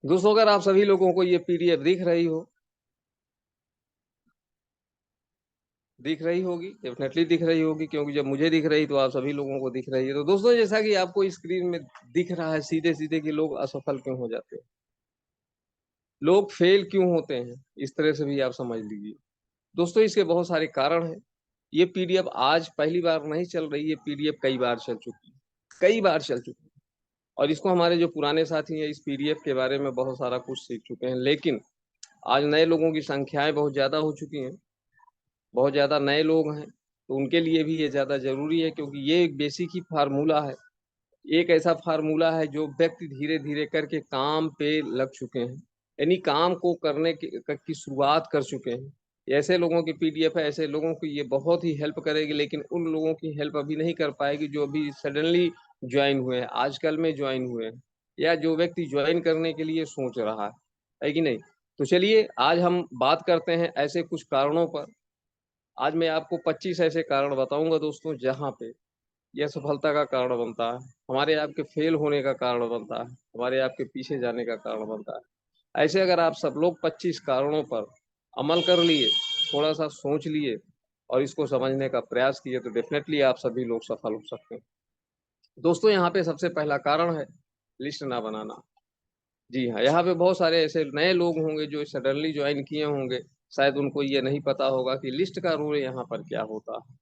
दोस्तों अगर आप सभी लोगों को ये पीडीएफ दिख रही होगी, डेफिनेटली दिख रही होगी, क्योंकि जब मुझे दिख रही तो आप सभी लोगों को दिख रही है। तो दोस्तों जैसा कि आपको स्क्रीन में दिख रहा है सीधे सीधे कि लोग असफल क्यों हो जाते हैं, लोग फेल क्यों होते हैं, इस तरह से भी आप समझ लीजिए। दोस्तों इसके बहुत सारे कारण हैं। ये पीडीएफ आज पहली बार नहीं चल रही है, पीडीएफ कई बार चल चुकी है, कई बार चल चुकी है। और इसको हमारे जो पुराने साथी हैं इस पीडीएफ के बारे में बहुत सारा कुछ सीख चुके हैं, लेकिन आज नए लोगों की संख्याएं बहुत ज्यादा हो चुकी हैं, बहुत ज्यादा नए लोग हैं, तो उनके लिए भी ये ज्यादा जरूरी है, क्योंकि ये एक बेसिक ही फार्मूला है। एक ऐसा फार्मूला है जो व्यक्ति धीरे धीरे करके काम पे लग चुके हैं, यानी काम को करने की शुरुआत कर चुके हैं। ऐसे लोगों की पीडीएफ है, ऐसे लोगों की ये बहुत ही हेल्प करेगी, लेकिन उन लोगों की हेल्प अभी नहीं कर पाएगी जो अभी सडनली ज्वाइन हुए हैं, आजकल में ज्वाइन हुए हैं, या जो व्यक्ति ज्वाइन करने के लिए सोच रहा है कि नहीं। तो चलिए आज हम बात करते हैं ऐसे कुछ कारणों पर। आज मैं आपको 25 ऐसे कारण बताऊंगा दोस्तों, जहाँ पे यह सफलता का कारण बनता है, हमारे आपके फेल होने का कारण बनता है, हमारे आपके पीछे जाने का कारण बनता है। ऐसे अगर आप सब लोग 25 कारणों पर अमल कर लिए, थोड़ा सा सोच लिए और इसको समझने का प्रयास किए, तो डेफिनेटली आप सभी लोग सफल हो सकते हैं। दोस्तों यहाँ पे सबसे पहला कारण है लिस्ट ना बनाना। जी हाँ, यहाँ पे बहुत सारे ऐसे नए लोग होंगे जो सडनली ज्वाइन किए होंगे, शायद उनको ये नहीं पता होगा कि लिस्ट का रूल यहाँ पर क्या होता है।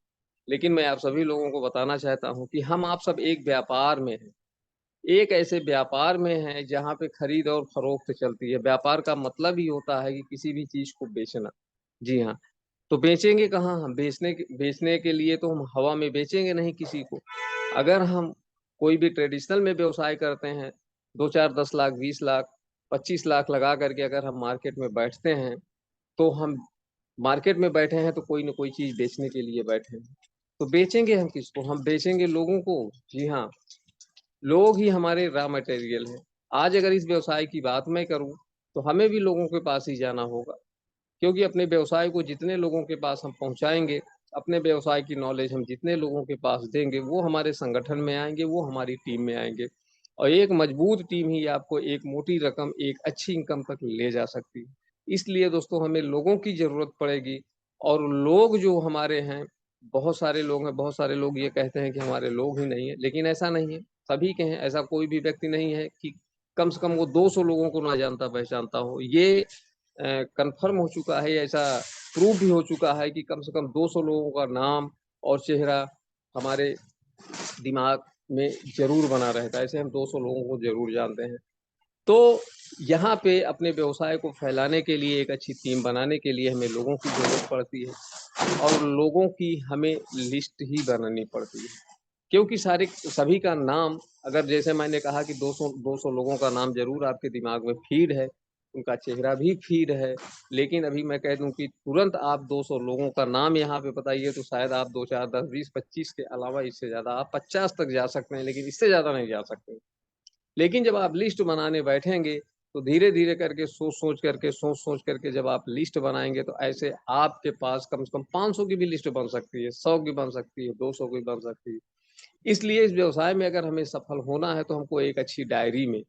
लेकिन मैं आप सभी लोगों को बताना चाहता हूँ कि हम आप सब एक व्यापार में हैं, एक ऐसे व्यापार में हैं जहाँ पे खरीद और फरोख्त चलती है। व्यापार का मतलब ही होता है कि किसी भी चीज को बेचना। जी हाँ। तो बेचेंगे कहाँ हम? बेचने के लिए तो हम हवा में बेचेंगे नहीं किसी को। अगर हम कोई भी ट्रेडिशनल में व्यवसाय करते हैं, 2 4 10 लाख 20 लाख 25 लाख लगा करके अगर हम मार्केट में बैठते हैं, तो हम मार्केट में बैठे हैं तो कोई ना कोई चीज बेचने के लिए बैठे हैं। तो बेचेंगे हम किसको? हम बेचेंगे लोगों को। जी हाँ, लोग ही हमारे रॉ मटेरियल हैं। आज अगर इस व्यवसाय की बात मैं करूं, तो हमें भी लोगों के पास ही जाना होगा, क्योंकि अपने व्यवसाय को जितने लोगों के पास हम पहुंचाएंगे, अपने व्यवसाय की नॉलेज हम जितने लोगों के पास देंगे, वो हमारे संगठन में आएंगे, वो हमारी टीम में आएंगे। और एक मजबूत टीम ही आपको एक मोटी रकम, एक अच्छी इनकम तक ले जा सकती है। इसलिए दोस्तों हमें लोगों की जरूरत पड़ेगी। और लोग जो हमारे हैं, बहुत सारे लोग हैं, बहुत सारे लोग ये कहते हैं कि हमारे लोग ही नहीं है, लेकिन ऐसा नहीं है, सभी के हैं। ऐसा कोई भी व्यक्ति नहीं है कि कम से कम वो 200 लोगों को ना जानता पहचानता हो। ये कंफर्म हो चुका है, ऐसा प्रूव भी हो चुका है कि कम से कम 200 लोगों का नाम और चेहरा हमारे दिमाग में जरूर बना रहता है। ऐसे हम 200 लोगों को जरूर जानते हैं। तो यहाँ पे अपने व्यवसाय को फैलाने के लिए, एक अच्छी टीम बनाने के लिए हमें लोगों की जरूरत पड़ती है, और लोगों की हमें लिस्ट ही बनानी पड़ती है। क्योंकि सारे सभी का नाम, अगर जैसे मैंने कहा कि 200 लोगों का नाम जरूर आपके दिमाग में फीड है, उनका चेहरा भी फीड है, लेकिन अभी मैं कह दूं कि तुरंत आप 200 लोगों का नाम यहाँ पे बताइए तो शायद आप 2 4 10 20 25 के अलावा इससे ज्यादा आप 50 तक जा सकते हैं, लेकिन इससे ज्यादा नहीं जा सकते। लेकिन जब आप लिस्ट बनाने बैठेंगे, तो धीरे धीरे करके सोच सोच करके जब आप लिस्ट बनाएंगे, तो ऐसे आपके पास कम से कम 500 की भी लिस्ट बन सकती है, 100 की बन सकती है, 200 की बन सकती है। इसलिए इस व्यवसाय में अगर हमें सफल होना है, तो हमको एक अच्छी डायरी में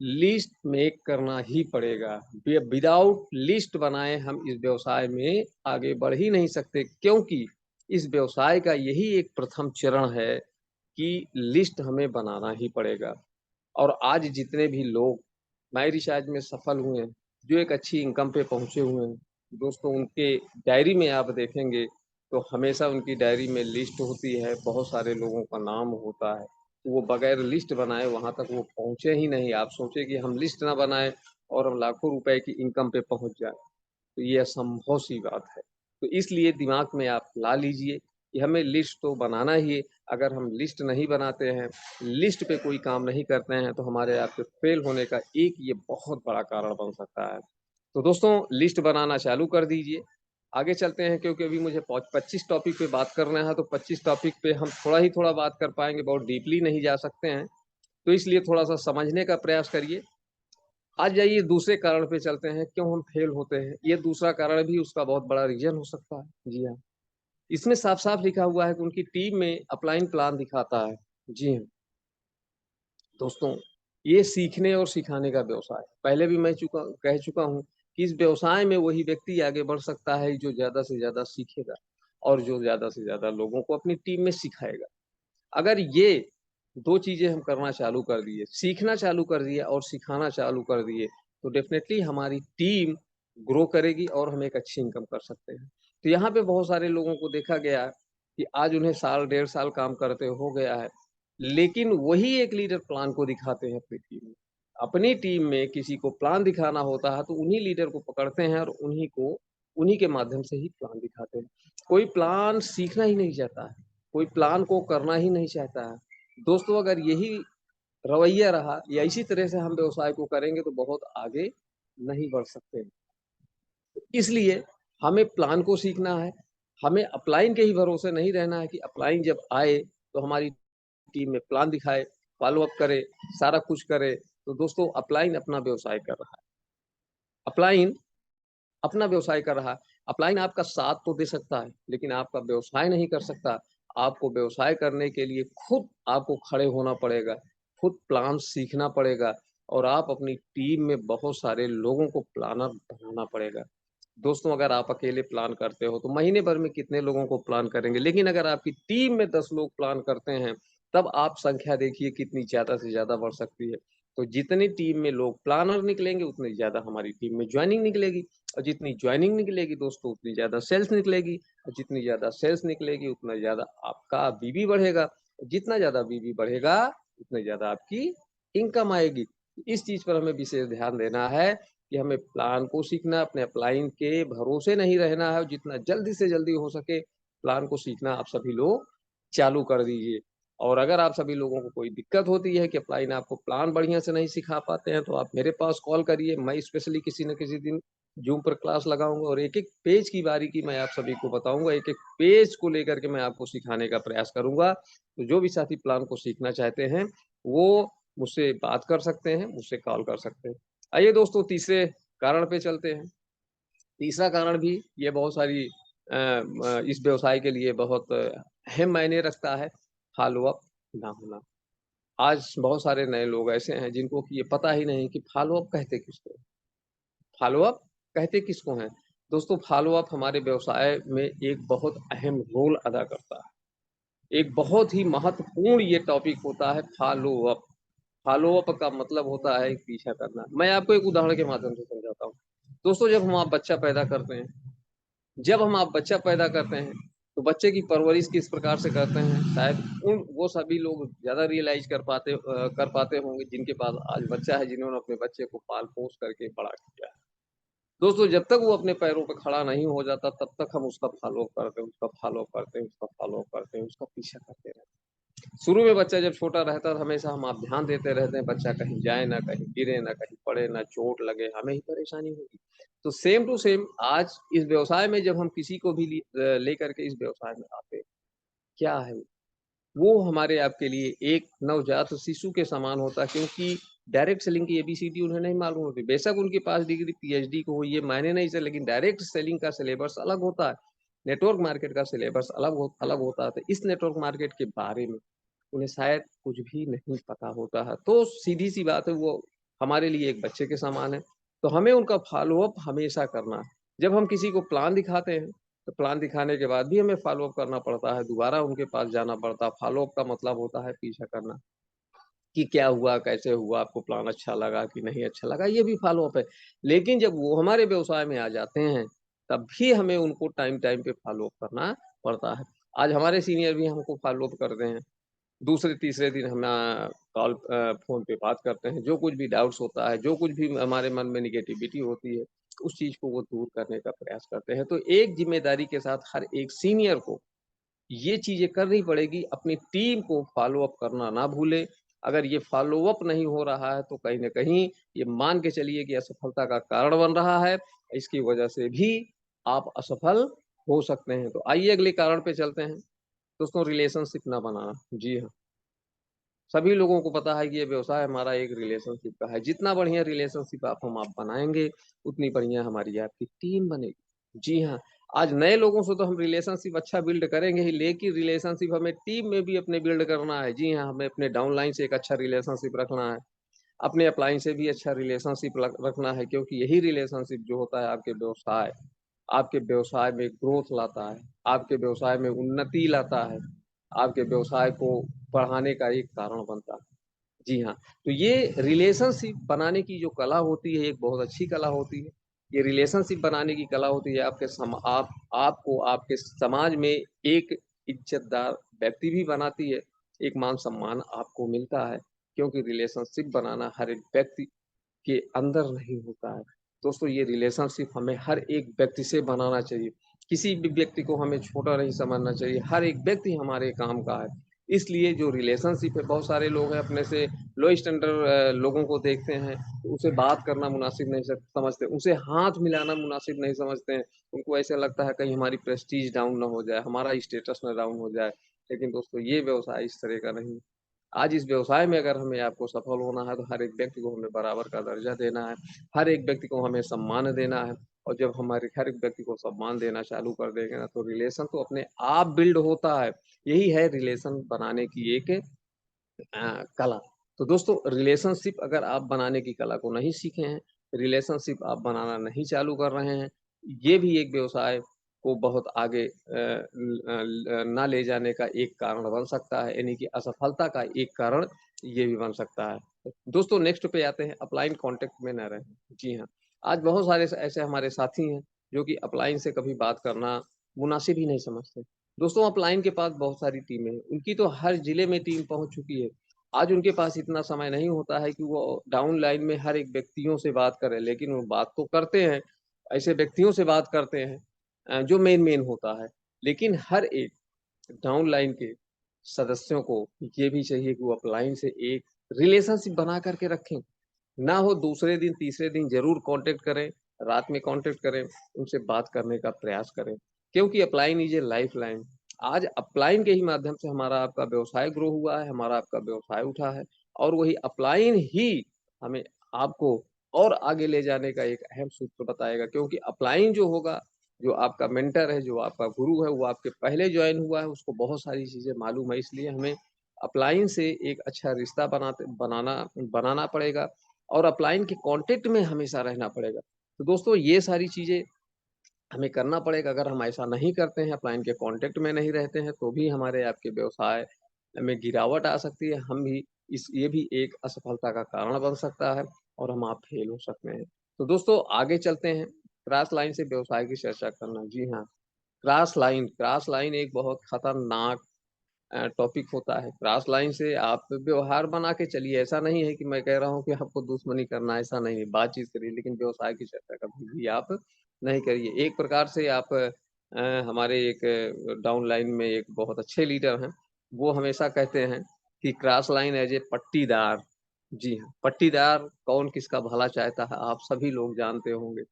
लिस्ट मेक करना ही पड़ेगा। विदाउट लिस्ट बनाए हम इस व्यवसाय में आगे बढ़ ही नहीं सकते, क्योंकि इस व्यवसाय का यही एक प्रथम चरण है कि लिस्ट हमें बनाना ही पड़ेगा। और आज जितने भी लोग माई रिचार्ज में सफल हुए हैं, जो एक अच्छी इनकम पे पहुंचे हुए हैं, दोस्तों उनके डायरी में आप देखेंगे तो हमेशा उनकी डायरी में लिस्ट होती है, बहुत सारे लोगों का नाम होता है। तो वो बगैर लिस्ट बनाए वहां तक वो पहुंचे ही नहीं। आप सोचे कि हम लिस्ट ना बनाए और हम लाखों रुपए की इनकम पे पहुंच जाए, तो ये असंभव सी बात है। तो इसलिए दिमाग में आप ला लीजिए कि हमें लिस्ट तो बनाना ही है। अगर हम लिस्ट नहीं बनाते हैं, लिस्ट पे कोई काम नहीं करते हैं, तो हमारे आपके फेल होने का एक ये बहुत बड़ा कारण बन सकता है। तो दोस्तों लिस्ट बनाना चालू कर दीजिए। आगे चलते हैं, क्योंकि अभी मुझे 25 टॉपिक पे बात करना है, तो 25 टॉपिक पे हम थोड़ा बात कर पाएंगे, बहुत डीपली नहीं जा सकते हैं। तो इसलिए थोड़ा सा समझने का प्रयास करिए। आज जाइए दूसरे कारण पे चलते हैं, क्यों हम फेल होते हैं। ये दूसरा कारण भी उसका बहुत बड़ा रीजन हो सकता है। जी हाँ, इसमें साफ साफ लिखा हुआ है कि उनकी टीम में अपलाइन प्लान दिखाता है। जी हाँ दोस्तों, ये सीखने और सिखाने का व्यवसाय। पहले भी मैं कह चुका हूँ कि इस व्यवसाय में वही व्यक्ति आगे बढ़ सकता है जो ज़्यादा से ज़्यादा सीखेगा और जो ज़्यादा से ज़्यादा लोगों को अपनी टीम में सिखाएगा। अगर ये 2 चीज़ें हम करना चालू कर दिए, सीखना चालू कर दिए और सिखाना चालू कर दिए, तो डेफ़िनेटली हमारी टीम ग्रो करेगी और हम एक अच्छी इनकम कर सकते हैं। तो यहाँ पे बहुत सारे लोगों को देखा गया है कि आज उन्हें साल, डेढ़ साल काम करते हो गया है, लेकिन वही एक लीडर प्लान को दिखाते हैं अपनी टीम में। अपनी टीम में किसी को प्लान दिखाना होता है, तो उन्हीं लीडर को पकड़ते हैं और उन्हीं के माध्यम से ही प्लान दिखाते हैं। कोई प्लान सीखना ही नहीं चाहता है, कोई प्लान को करना ही नहीं चाहता है। दोस्तों अगर यही रवैया रहा या इसी तरह से हम व्यवसाय को करेंगे तो बहुत आगे नहीं बढ़ सकते। इसलिए हमें प्लान को सीखना है, हमें अपलाइन के ही भरोसे नहीं रहना है कि अपलाइन जब आए तो हमारी टीम में प्लान दिखाए, फ़ॉलो अप करे, सारा कुछ करे। तो दोस्तों अपलाइन अपना व्यवसाय कर रहा है। अपलाइन अपना व्यवसाय कर रहा है। अपलाइन आपका साथ तो दे सकता है, लेकिन आपका व्यवसाय नहीं कर सकता। आपको व्यवसाय करने के लिए खुद आपको खड़े होना पड़ेगा, खुद प्लान सीखना पड़ेगा और आप अपनी टीम में बहुत सारे लोगों को प्लानर बनाना पड़ेगा। दोस्तों अगर आप अकेले प्लान करते हो तो महीने भर में कितने लोगों को प्लान करेंगे, लेकिन अगर आपकी टीम में 10 लोग प्लान करते हैं, तब आप संख्या देखिए कितनी ज़्यादा से ज़्यादा बढ़ सकती है। तो जितनी टीम में लोग प्लानर निकलेंगे, उतनी ज़्यादा हमारी टीम में जॉइनिंग निकलेगी और जितनी जॉइनिंग निकलेगी दोस्तों, उतनी ज़्यादा सेल्स निकलेगी और जितनी ज़्यादा सेल्स निकलेगी, उतना ज़्यादा आपका बीवी बढ़ेगा। जितना ज़्यादा बीवी बढ़ेगा, उतनी ज़्यादा आपकी इनकम आएगी। इस चीज़ पर हमें विशेष ध्यान देना है कि हमें प्लान को सीखना, अपने अपलाइन के भरोसे नहीं रहना है और जितना जल्दी से जल्दी हो सके प्लान को सीखना आप सभी लोग चालू कर दीजिए। और अगर आप सभी लोगों को कोई दिक्कत होती है कि अपलाइन आपको प्लान बढ़िया से नहीं सिखा पाते हैं, तो आप मेरे पास कॉल करिए। मैं स्पेशली किसी न किसी दिन ज़ूम पर क्लास लगाऊँगा और एक-एक पेज की बारीकी मैं आप सभी को बताऊँगा। एक-एक पेज को लेकर के मैं आपको सिखाने का प्रयास करूँगा। तो जो भी साथी प्लान को सीखना चाहते हैं, वो मुझसे बात कर सकते हैं, मुझसे कॉल कर सकते हैं। आइए दोस्तों तीसरे कारण पे चलते हैं। तीसरा कारण भी ये बहुत सारी इस व्यवसाय के लिए बहुत अहम मायने रखता है, फ़ॉलो-अप ना होना। आज बहुत सारे नए लोग ऐसे हैं जिनको कि ये पता ही नहीं कि फ़ॉलो-अप कहते किसको हैं? फ़ॉलो-अप कहते किसको हैं? दोस्तों फ़ॉलो-अप हमारे व्यवसाय में एक बहुत अहम रोल अदा करता है। एक बहुत ही महत्वपूर्ण ये टॉपिक होता है फ़ॉलो-अप। फ़ॉलो-अप का मतलब होता है पीछा करना। मैं आपको एक उदाहरण के माध्यम से समझाता हूँ। दोस्तों जब हम आप बच्चा पैदा करते हैं, जब हम आप बच्चा पैदा करते हैं, तो बच्चे की परवरिश किस प्रकार से करते हैं, शायद उन वो सभी लोग ज़्यादा रियलाइज़ कर पाते होंगे जिनके पास आज बच्चा है, जिन्होंने अपने बच्चे को पाल-पोस करके बड़ा किया है। दोस्तों जब तक वो अपने पैरों पे खड़ा नहीं हो जाता, तब तक हम उसका फ़ॉलो-अप करते हैं, उसका फ़ॉलो-अप करते हैं, उसका फ़ॉलो-अप करते हैं, उसका पीछा करते रहते हैं। शुरू में बच्चा जब छोटा रहता है तो हमेशा हम आप ध्यान देते रहते हैं, बच्चा कहीं जाए ना, कहीं गिरे ना, कहीं पड़े ना, चोट लगे, हमें ही परेशानी होगी। तो सेम टू सेम आज इस व्यवसाय में जब हम किसी को भी लेकर के इस व्यवसाय में आते हैं, क्या है वो हमारे आपके लिए एक नवजात शिशु के समान होता है क्योंकि डायरेक्ट सेलिंग की एबीसीडी उन्हें नहीं मालूम होती। बेशक उनके पास डिग्री पीएचडी की हो ये मायने नहीं से लेकिन डायरेक्ट सेलिंग का सिलेबस अलग होता है। नेटवर्क मार्केट का सिलेबस अलग होता है। तो इस नेटवर्क मार्केट के बारे में उन्हें शायद कुछ भी नहीं पता होता है। तो सीधी-सी बात है वो हमारे लिए एक बच्चे के समान है। तो हमें उनका फ़ॉलो-अप हमेशा करना है। जब हम किसी को प्लान दिखाते हैं, तो प्लान दिखाने के बाद भी हमें फ़ॉलो-अप करना पड़ता है, दोबारा उनके पास जाना पड़ता है। फ़ॉलो-अप का मतलब होता है पीछा करना, कि क्या हुआ, कैसे हुआ, आपको प्लान अच्छा लगा कि नहीं अच्छा लगा, ये भी फ़ॉलो-अप है। लेकिन जब वो हमारे व्यवसाय में आ जाते हैं, तब भी हमें उनको टाइम-टाइम पे फ़ॉलो-अप करना पड़ता है। आज हमारे सीनियर भी हमको फ़ॉलो-अप करते हैं। दूसरे तीसरे दिन हम फ़ोन पे बात करते हैं, जो कुछ भी डाउट्स होता है, जो कुछ भी हमारे मन में नेगेटिविटी होती है, उस चीज़ को वो दूर करने का प्रयास करते हैं। तो एक ज़िम्मेदारी के साथ हर एक सीनियर को ये चीज़ें करनी पड़ेगी, अपनी टीम को फ़ॉलो-अप करना ना भूलें। अगर ये फ़ॉलो-अप नहीं हो रहा है, तो कहीं न कहीं ये मान के चलिए कि असफलता का कारण बन रहा है। इसकी वजह से भी आप असफल हो सकते हैं। तो आइए अगले कारण पे चलते हैं। दोस्तों रिलेशनशिप ना बनाना। जी हाँ। सभी लोगों को पता है कि ये व्यवसाय हमारा एक रिलेशनशिप का है। जितना बढ़िया रिलेशनशिप आप बनाएँगे, उतनी बढ़िया हमारी आपकी टीम बनेगी। जी हाँ, आज नए लोगों से तो हम रिलेशनशिप अच्छा बिल्ड करेंगे ही, लेकिन रिलेशनशिप हमें टीम में भी अपने बिल्ड करना है। जी हाँ, हमें अपने डाउनलाइन से एक अच्छा रिलेशनशिप रखना है। अपने अपलाइन से भी अच्छा रिलेशनशिप रखना है, क्योंकि यही रिलेशनशिप जो होता है आपके व्यवसाय में ग्रोथ लाता है, आपके व्यवसाय में उन्नति लाता है, आपके व्यवसाय को बढ़ाने का एक कारण बनता है। जी हाँ, तो ये रिलेशनशिप बनाने की जो कला होती है, एक बहुत अच्छी कला होती है। ये रिलेशनशिप बनाने की कला होती है, आपको आपके समाज में एक इज्जतदार व्यक्ति भी बनाती है, एक मान-सम्मान आपको मिलता है, क्योंकि रिलेशनशिप बनाना हर एक व्यक्ति के अंदर नहीं होता है। दोस्तों, ये रिलेशनशिप हमें हर एक व्यक्ति से बनाना चाहिए। किसी भी व्यक्ति को हमें छोटा नहीं समझना चाहिए, हर एक व्यक्ति हमारे काम का है। इसलिए जो रिलेशनशिप है, बहुत सारे लोग हैं अपने से लो स्टैंडर्ड लोगों को देखते हैं, तो उसे बात करना मुनासिब नहीं समझते, उनसे हाथ मिलाना मुनासिब नहीं समझते हैं। उनको ऐसा लगता है कहीं हमारी प्रेस्टीज डाउन ना हो जाए, हमारा स्टेटस ना डाउन हो जाए। लेकिन दोस्तों, ये व्यवसाय इस तरह का नहीं। आज इस व्यवसाय में अगर हमें आपको सफल होना है, तो हर एक व्यक्ति को हमें बराबर का दर्जा देना है, हर एक व्यक्ति को हमें सम्मान देना है। और जब हमारे हर एक व्यक्ति को सम्मान देना चालू कर देंगे ना, तो रिलेशन तो अपने आप बिल्ड होता है। यही है रिलेशन बनाने की एक कला। तो दोस्तों, रिलेशनशिप अगर आप बनाने की कला को नहीं सीखे हैं, रिलेशनशिप आप बनाना नहीं चालू कर रहे हैं, ये भी एक व्यवसाय को बहुत आगे ना ले जाने का एक कारण बन सकता है, यानी कि असफलता का एक कारण ये भी बन सकता है। दोस्तों, नेक्स्ट पे आते हैं, अपलाइन कॉन्टैक्ट में न रहें। जी हाँ, आज बहुत सारे ऐसे हमारे साथी हैं, जो कि अपलाइन से कभी बात करना मुनासिब ही नहीं समझते। दोस्तों, अपलाइन के पास बहुत सारी टीमें हैं, उनकी तो हर जिले में टीम पहुँच चुकी है। आज उनके पास इतना समय नहीं होता है कि वो डाउन लाइन में हर एक व्यक्तियों से बात करें, लेकिन वो बात तो करते हैं, ऐसे व्यक्तियों से बात करते हैं जो मेन होता है। लेकिन हर एक डाउन लाइन के सदस्यों को ये भी चाहिए कि वो अपलाइन से एक रिलेशनशिप बना करके रखें। ना हो दूसरे दिन, तीसरे दिन ज़रूर कॉन्टैक्ट करें, रात में कॉन्टैक्ट करें, उनसे बात करने का प्रयास करें, क्योंकि अपलाइन इज़ ए लाइफ़लाइन। आज अपलाइन के ही माध्यम से हमारा आपका व्यवसाय ग्रो हुआ है, हमारा आपका व्यवसाय उठा है, और वही अपलाइन ही हमें आपको और आगे ले जाने का एक अहम सूत्र बताएगा, क्योंकि अपलाइन जो होगा, जो आपका मेंटर है, जो आपका गुरु है, वो आपके पहले जॉइन हुआ है, उसको बहुत सारी चीज़ें मालूम है, इसलिए हमें अपलाइन से एक अच्छा रिश्ता बनाना बनाना पड़ेगा, और अपलाइन के कॉन्टैक्ट में हमेशा रहना पड़ेगा। तो दोस्तों, ये सारी चीज़ें हमें करना पड़ेगा। अगर हम ऐसा नहीं करते हैं, अपलाइन के कॉन्टैक्ट में नहीं रहते हैं, तो भी हमारे आपके व्यवसाय में गिरावट आ सकती है। हम भी ये भी एक असफलता का कारण बन सकता है, और हम आप फेल हो सकते हैं। तो दोस्तों, आगे चलते हैं, क्रॉस लाइन से व्यवसाय की चर्चा करना। जी हाँ, क्रॉस लाइन एक बहुत खतरनाक टॉपिक होता है। क्रॉस लाइन से आप व्यवहार बना के चलिए, ऐसा नहीं है कि मैं कह रहा हूँ कि आपको दुश्मनी करना है, ऐसा नहीं है, बातचीत करिए, लेकिन व्यवसाय की चर्चा कभी भी आप नहीं करिए। एक प्रकार से आप हमारे एक डाउन लाइन में एक बहुत अच्छे लीडर हैं, वो हमेशा कहते हैं कि क्रॉस लाइन एज़ ए पट्टीदार। जी हाँ, पट्टीदार कौन किसका भला चाहता है, आप सभी लोग जानते होंगे।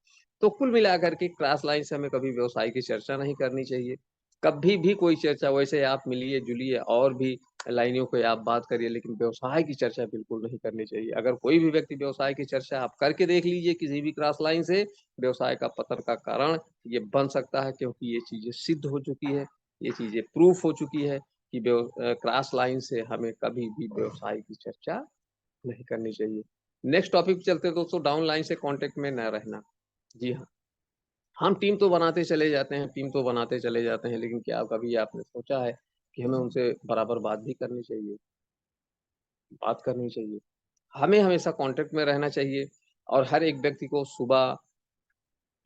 तो कुल मिलाकर के क्रॉस लाइन से हमें कभी व्यवसाय की चर्चा नहीं करनी चाहिए। कभी भी कोई चर्चा, वैसे आप मिलिए-जुलिए और भी लाइनों पे आप बात करिए, लेकिन व्यवसाय की चर्चा बिल्कुल नहीं करनी चाहिए। अगर कोई भी व्यक्ति व्यवसाय की चर्चा आप करके देख लीजिए किसी भी क्रॉस लाइन से, व्यवसाय का पतन का कारण ये बन सकता है, क्योंकि ये चीज़ें सिद्ध हो चुकी है, ये चीज़ें प्रूफ हो चुकी है कि क्रॉस लाइन से हमें कभी भी व्यवसाय की चर्चा नहीं करनी चाहिए। नेक्स्ट टॉपिक पे चलते हैं दोस्तों, डाउन लाइन से कॉन्टैक्ट में न रहना। जी हाँ। हम टीम तो बनाते चले जाते हैं, टीम तो बनाते चले जाते हैं, लेकिन क्या कभी आपने सोचा है कि हमें उनसे बराबर बात भी करनी चाहिए, बात करनी चाहिए। हमें हमेशा कॉन्टैक्ट में रहना चाहिए, और हर एक व्यक्ति को सुबह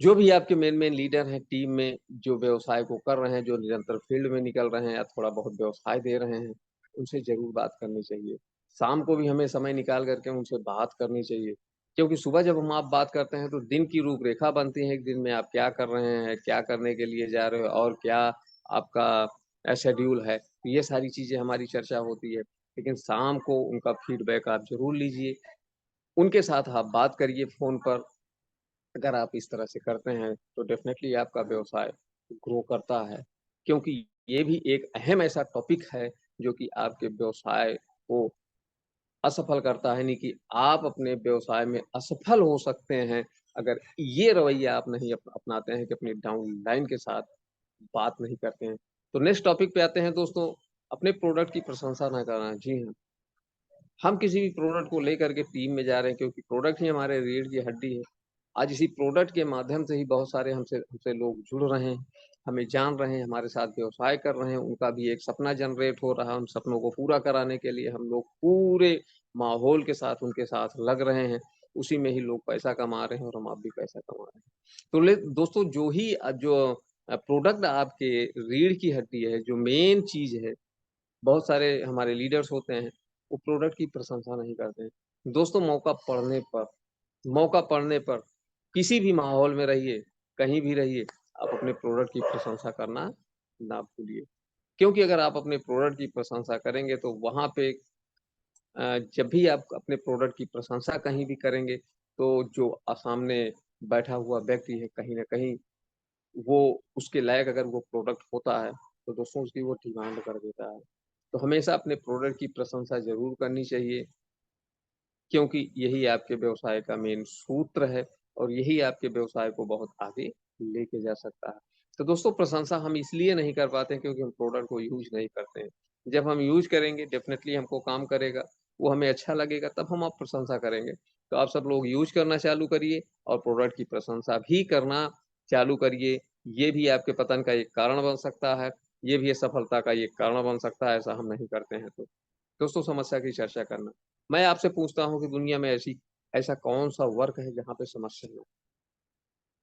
जो भी आपके मेन लीडर हैं टीम में, जो व्यवसाय को कर रहे हैं, जो निरंतर फील्ड में निकल रहे हैं या थोड़ा बहुत व्यवसाय दे रहे हैं, उनसे ज़रूर बात करनी चाहिए। शाम को भी हमें समय निकाल कर के उनसे बात करनी चाहिए, क्योंकि सुबह जब हम आप बात करते हैं, तो दिन की रूपरेखा बनती है, एक दिन में आप क्या कर रहे हैं, क्या करने के लिए जा रहे हो, और क्या आपका शेड्यूल है। तो ये सारी चीज़ें हमारी चर्चा होती है, लेकिन शाम को उनका फीडबैक आप ज़रूर लीजिए, उनके साथ आप बात करिए फ़ोन पर। अगर आप इस तरह से करते हैं, तो डेफ़िनेटली आपका व्यवसाय ग्रो करता है, क्योंकि ये भी एक अहम ऐसा टॉपिक है, जो कि आपके व्यवसाय को असफल करता है, यानी कि आप अपने व्यवसाय में असफल हो सकते हैं, अगर ये रवैया आप नहीं अपनाते हैं कि अपनी डाउनलाइन के साथ बात नहीं करते हैं। तो नेक्स्ट टॉपिक पे आते हैं दोस्तों, अपने प्रोडक्ट की प्रशंसा ना करना। जी हाँ। हम किसी भी प्रोडक्ट को लेकर के टीम में जा रहे हैं, क्योंकि प्रोडक्ट ही हमारे रीढ़ की हड्डी है। आज इसी प्रोडक्ट के माध्यम से ही बहुत सारे हमसे हमसे लोग जुड़ रहे हैं, हमें जान रहे हैं, हमारे साथ व्यवसाय कर रहे हैं, उनका भी एक सपना जनरेट हो रहा है। उन सपनों को पूरा कराने के लिए हम लोग पूरे माहौल के साथ उनके साथ लग रहे हैं। उसी में ही लोग पैसा कमा रहे हैं और हम आप भी पैसा कमा रहे हैं। तो दोस्तों, जो ही जो प्रोडक्ट आपके रीढ़ की हड्डी है, जो मेन चीज है, बहुत सारे हमारे लीडर्स होते हैं, वो प्रोडक्ट की प्रशंसा नहीं करते हैं। दोस्तों, मौका पड़ने पर किसी भी माहौल में रहिए, कहीं भी रहिए, आप अपने प्रोडक्ट की प्रशंसा करना ना भूलिए। क्योंकि अगर आप अपने प्रोडक्ट की प्रशंसा करेंगे तो वहां पे जब भी आप अपने प्रोडक्ट की प्रशंसा कहीं भी करेंगे, तो जो सामने बैठा हुआ व्यक्ति है, कहीं ना कहीं वो उसके लायक अगर वो प्रोडक्ट होता है, तो दोस्तों उसकी वो डिमांड कर देता है। तो हमेशा अपने प्रोडक्ट की प्रशंसा ज़रूर करनी चाहिए, क्योंकि यही आपके व्यवसाय का मेन सूत्र है और यही आपके व्यवसाय को बहुत आगे लेके जा सकता है। तो दोस्तों, प्रशंसा हम इसलिए नहीं कर पाते हैं क्योंकि हम प्रोडक्ट को यूज़ नहीं करते हैं। जब हम यूज़ करेंगे, डेफ़िनेटली हमको काम करेगा, वो हमें अच्छा लगेगा, तब हम आप प्रशंसा करेंगे। तो आप सब लोग यूज़ करना चालू करिए और प्रोडक्ट की प्रशंसा भी करना चालू करिए। ये भी आपके पतन का एक कारण बन सकता है, ये भी सफलता का एक कारण बन सकता है, ऐसा हम नहीं करते हैं तो। दोस्तों, समस्या की चर्चा करना। मैं आपसे पूछता हूँ कि दुनिया में ऐसा कौन-सा वर्क है जहाँ पे समस्या ना हो?